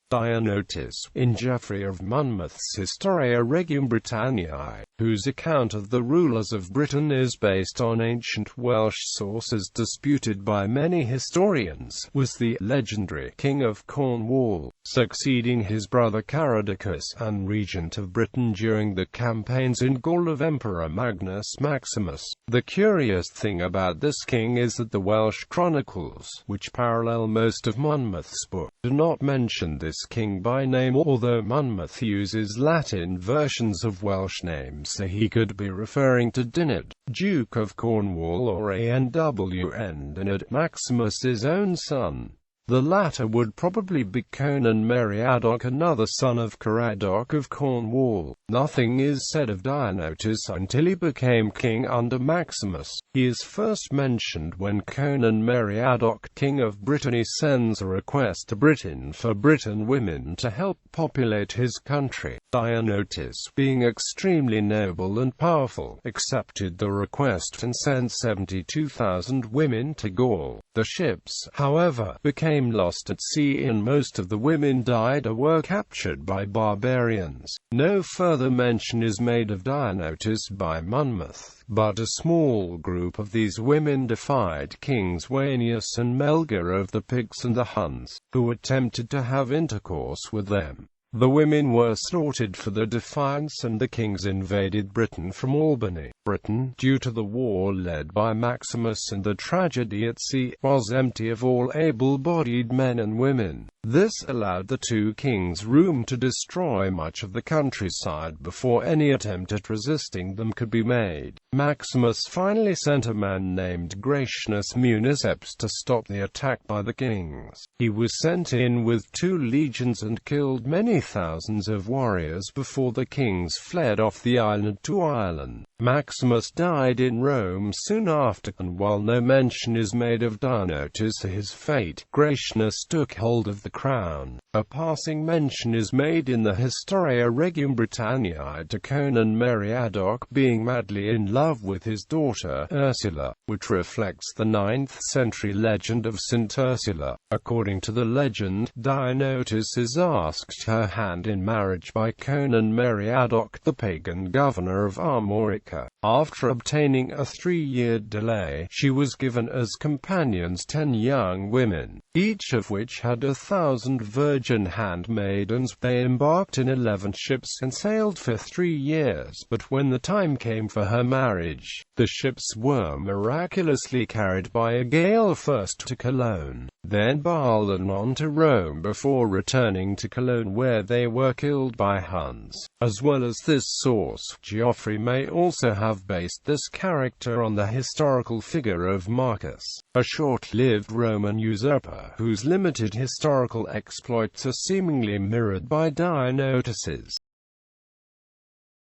Dionotus, in Geoffrey of Monmouth's Historia regum Britanniae, whose account of the rulers of Britain is based on ancient Welsh sources disputed by many historians, was the legendary King of Cornwall, succeeding his brother Caradocus, and regent of Britain during the campaigns in Gaul of Emperor Magnus Maximus. The curious thing about this king is that the Welsh chronicles, which parallel most of Monmouth's book, do not mention this king by name, although Monmouth uses Latin versions of Welsh names, so he could be referring to Dynod, Duke of Cornwall, or Anwn Dynod, Maximus's own son. The latter would probably be Conan Meriadoc, another son of Caradoc of Cornwall. Nothing is said of Dionotus until he became king under Maximus. He is first mentioned when Conan Meriadoc, king of Britanniae, sends a request to Britain for Briton women to help populate his country. Dionotus, being extremely noble and powerful, accepted the request and sent 72,000 women to Gaul. The ships, however, became lost at sea, and most of the women died or were captured by barbarians. No further mention is made of Dionotus by Monmouth, but a small group of these women defied Kings Wanius and Melgar of the Picts and the Huns, who attempted to have intercourse with them. The women were slaughtered for their defiance, and the kings invaded Britain from Albany. Britain, due to the war led by Maximus and the tragedy at sea, was empty of all able-bodied men and women. This allowed the two kings room to destroy much of the countryside before any attempt at resisting them could be made. Maximus finally sent a man named Gratianus Municeps to stop the attack by the kings. He was sent in with 2 legions and killed many thousands of warriors before the kings fled off the island to Ireland. Maximus died in Rome soon after, and while no mention is made of Dionotus or his fate, Gratianus took hold of the crown. A passing mention is made in the Historia regum Britanniae to Conan Meriadoc being madly in love with his daughter, Ursula, which reflects the 9th century legend of St. Ursula. According to the legend, Dionotus is asked her hand in marriage by Conan Meriadoc, the pagan governor of Armorica. After obtaining a 3-year delay, she was given as companions 10 young women, each of which had 1,000 virgin handmaidens. They embarked in 11 ships and sailed for 3 years, but when the time came for her marriage, the ships were miraculously carried by a gale first to Cologne, then Bâle and on to Rome before returning to Cologne, where they were killed by Huns. As well as this source, Geoffrey may also have based this character on the historical figure of Marcus, a short-lived Roman usurper whose limited historical exploits are seemingly mirrored by Dionotus's.